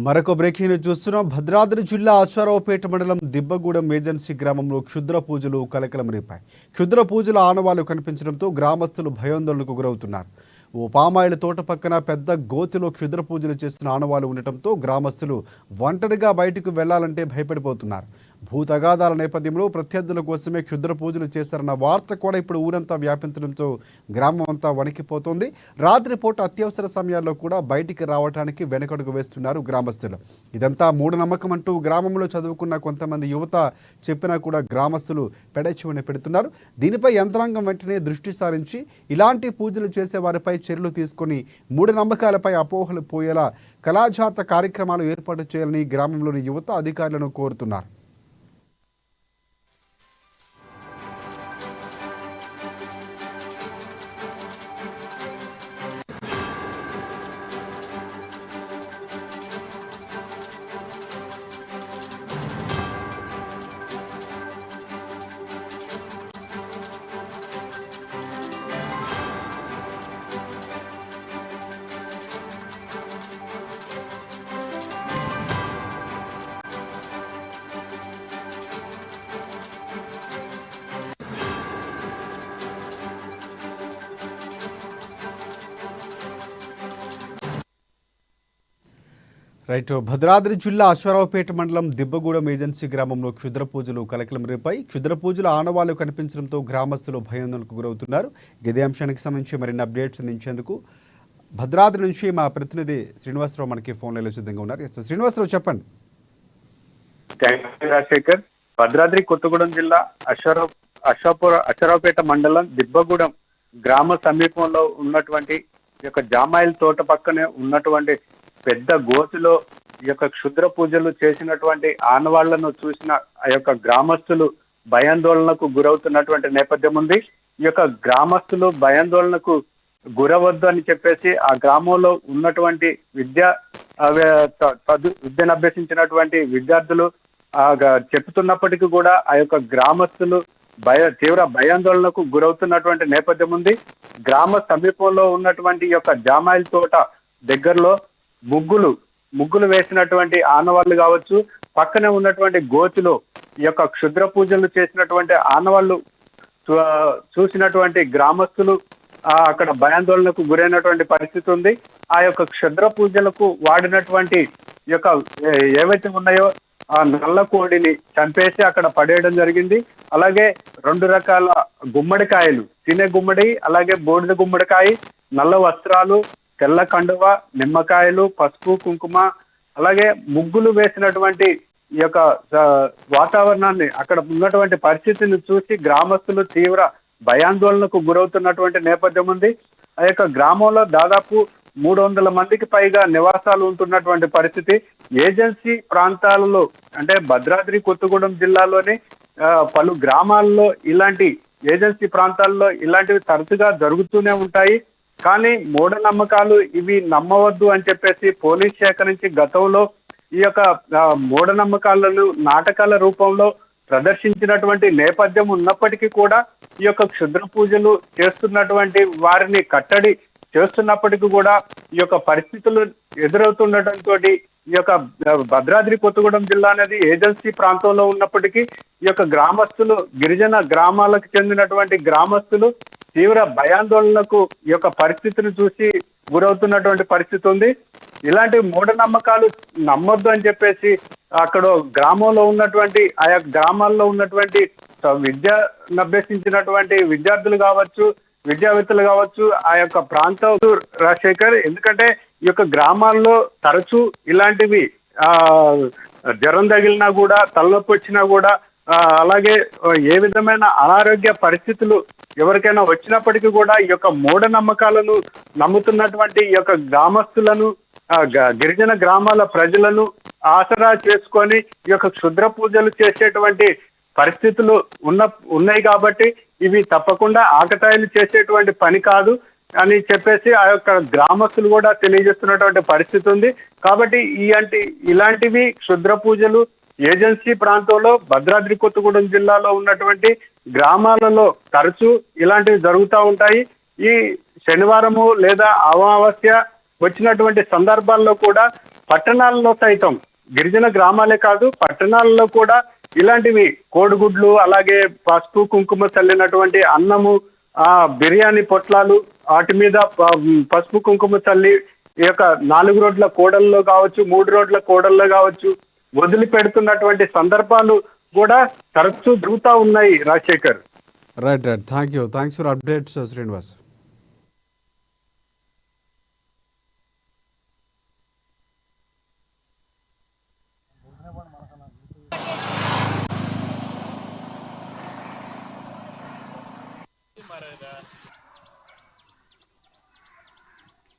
మరొక breaking news చూస్తున్నాం. భద్రాద్రి జిల్లా అశ్వారావుపేట మండలం దిబ్బగూడెం ఏజెన్సీ గ్రామంలో క్షుద్ర పూజలు కలకలం రేపాయి. క్షుద్ర పూజల ఆనవాళ్లు కనిపించడంతో గ్రామస్తులు భయాందోళనకు గురవుతున్నారు. ఓ పామాయిల తోట పక్కన పెద్ద గోతిలో క్షుద్ర పూజలు చేసిన ఆనవాళ్లు ఉండటంతో గ్రామస్తులు ఒంటరిగా బయటకు వెళ్లాలంటే భయపడిపోతున్నారు. భూతగాదాల నేపథ్యంలో ప్రత్యర్థుల కోసమే క్షుద్ర పూజలు చేశారన్న వార్త కూడా ఇప్పుడు ఊరంతా వ్యాపించడంతో గ్రామం అంతా వణికిపోతోంది. రాత్రిపూట అత్యవసర సమయాల్లో కూడా బయటికి రావడానికి వెనకడుగు వేస్తున్నారు గ్రామస్తులు. ఇదంతా మూఢనమ్మకం అంటూ గ్రామంలో చదువుకున్న కొంతమంది యువత చెప్పినా కూడా గ్రామస్తులు పెడచెవిన పెడుతున్నారు. దీనిపై యంత్రాంగం వెంటనే దృష్టి సారించి ఇలాంటి పూజలు చేసే వారిపై చర్యలు తీసుకొని మూఢనమ్మకాలపై అపోహలు పోయేలా కళాజాత కార్యక్రమాలు ఏర్పాటు చేయాలని గ్రామంలోని యువత అధికారులను కోరుతున్నారు. రైట్. భద్రాద్రి జిల్లా అశ్వారావుపేట మండలం దిబ్బగూడెం ఏజెన్సీ గ్రామంలో క్షుద్ర పూజలు కలకలం రేపాయి. క్షుద్ర పూజల ఆనవాళ్లు కనిపించడంతో గ్రామస్తులు భయాందోళనకు గురవుతున్నారు. ఇదే అంశానికి సంబంధించి మరిన్ని అప్డేట్స్ అందించేందుకు భద్రాద్రి నుంచి మా ప్రతినిధి శ్రీనివాసరావు మనకి ఫోన్ లైన్లో సిద్ధంగా ఉన్నారు. శ్రీనివాసరావు, చెప్పండి. రాజశేఖర్, భద్రాద్రి కొత్తగూడెం జిల్లా అశ్వారావుపేట మండలం దిబ్బగూడెం గ్రామ సమీపంలో ఉన్నటువంటి ఈ యొక్క జామాయిల్ తోట పక్కనే ఉన్నటువంటి పెద్ద గోతిలో ఈ యొక్క క్షుద్ర పూజలు చేసినటువంటి ఆనవాళ్లను చూసిన ఆ యొక్క గ్రామస్తులు భయాందోళనకు గురవుతున్నటువంటి నేపథ్యం ఉంది. ఈ యొక్క గ్రామస్తులు భయాందోళనకు గురవద్దు అని చెప్పేసి ఆ గ్రామంలో ఉన్నటువంటి విద్యను అభ్యసించినటువంటి విద్యార్థులు చెప్తున్నప్పటికీ కూడా ఆ యొక్క గ్రామస్తులు తీవ్ర భయాందోళనకు గురవుతున్నటువంటి నేపథ్యం ఉంది. గ్రామ సమీపంలో ఉన్నటువంటి ఈ యొక్క జామాయిల్ తోట దగ్గరలో ముగ్గులు వేసినటువంటి ఆనవాళ్లు కావచ్చు, పక్కనే ఉన్నటువంటి గోతిలో ఈ యొక్క క్షుద్ర పూజలు చేసినటువంటి ఆనవాళ్లు చూసినటువంటి గ్రామస్తులు అక్కడ భయాందోళనకు గురైనటువంటి పరిస్థితి ఉంది. ఆ యొక్క క్షుద్ర పూజలకు వాడినటువంటి ఈ యొక్క ఏవైతే ఉన్నాయో ఆ నల్ల కోడిని చంపేసి అక్కడ పడేయడం జరిగింది. అలాగే 2 రకాల గుమ్మడికాయలు, తినే గుమ్మడి, అలాగే బూడిద గుమ్మడికాయ, నల్ల వస్త్రాలు, తెల్ల కండువ, నిమ్మకాయలు, పసుపు, కుంకుమ, అలాగే ముగ్గులు వేసినటువంటి ఈ యొక్క వాతావరణాన్ని, అక్కడ ఉన్నటువంటి పరిస్థితిని చూసి గ్రామస్తులు తీవ్ర భయాందోళనకు గురవుతున్నటువంటి నేపథ్యం ఉంది. ఆ యొక్క గ్రామంలో దాదాపు 300 మందికి పైగా నివాసాలు ఉంటున్నటువంటి పరిస్థితి. ఏజెన్సీ ప్రాంతాలలో అంటే భద్రాద్రి కొత్తగూడెం జిల్లాలోని పలు గ్రామాల్లో ఇలాంటి ఏజెన్సీ ప్రాంతాల్లో ఇలాంటివి తరచుగా జరుగుతూనే ఉంటాయి. కానీ మూఢనమ్మకాలు ఇవి నమ్మవద్దు అని చెప్పేసి పోలీస్ శాఖ నుంచి గతంలో ఈ యొక్క మూఢనమ్మకాలను నాటకాల రూపంలో ప్రదర్శించినటువంటి నేపథ్యం ఉన్నప్పటికీ కూడా ఈ యొక్క క్షుద్ర పూజలు చేస్తున్నటువంటి వారిని కట్టడి చేస్తున్నప్పటికీ కూడా ఈ యొక్క పరిస్థితులు ఎదురవుతుండటంతో ఈ యొక్క భద్రాద్రి కొత్తగూడెం జిల్లా అనేది ఏజెన్సీ ప్రాంతంలో ఉన్నప్పటికీ ఈ యొక్క గ్రామస్తులు, గిరిజన గ్రామాలకు చెందినటువంటి గ్రామస్తులు తీవ్ర భయాందోళనకు ఈ యొక్క పరిస్థితిని చూసి గురవుతున్నటువంటి పరిస్థితి ఉంది. ఇలాంటి మూఢనమ్మకాలు నమ్మొద్దు అని చెప్పేసి అక్కడ గ్రామంలో ఉన్నటువంటి ఆయా గ్రామాల్లో ఉన్నటువంటి విద్యను అభ్యసించినటువంటి విద్యార్థులు కావచ్చు, విద్యావేత్తలు కావచ్చు, ఆ యొక్క ప్రాంతం రాజశేఖర్, ఎందుకంటే ఈ యొక్క గ్రామాల్లో తరచూ ఇలాంటివి జ్వరం తగిలినా కూడా, తలనొప్పి వచ్చినా కూడా, అలాగే ఏ విధమైన అనారోగ్య పరిస్థితులు ఎవరికైనా వచ్చినప్పటికీ కూడా ఈ యొక్క మూఢనమ్మకాలను నమ్ముతున్నటువంటి ఈ యొక్క గ్రామస్తులను, గిరిజన గ్రామాల ప్రజలను ఆసరా చేసుకొని ఈ యొక్క క్షుద్ర పూజలు చేసేటువంటి పరిస్థితులు ఉన్నాయి కాబట్టి ఇవి తప్పకుండా ఆకతాయిలు చేసేటువంటి పని కాదు అని చెప్పేసి ఆ యొక్క గ్రామస్తులు కూడా తెలియజేస్తున్నటువంటి పరిస్థితి ఉంది. కాబట్టి ఇలాంటివి క్షుద్ర పూజలు ఏజెన్సీ ప్రాంతంలో భద్రాద్రి కొత్తగూడెం జిల్లాలో ఉన్నటువంటి గ్రామాలలో తరచూ ఇలాంటివి జరుగుతూ ఉంటాయి. ఈ శనివారము లేదా అమావాస్య వచ్చినటువంటి సందర్భాల్లో కూడా పట్టణాల్లో సైతం గిరిజన గ్రామాలే కాదు పట్టణాల్లో కూడా ఇలాంటివి కోడిగుడ్లు అలాగే పసుపు కుంకుమ చల్లినటువంటి అన్నము, బిర్యానీ పొట్లాలు వాటి మీద పసుపు కుంకుమ చల్లి ఈ యొక్క 4 రోడ్ల కోడల్లో కావచ్చు, 3 రోడ్ల కోడల్లో కావచ్చు వదిలి పెడుతున్నటువంటి సందర్భాలు కూడా తరచూ జరుగుతూ ఉన్నాయి Rajasekhar. Right. Thanks for updates Srinivas.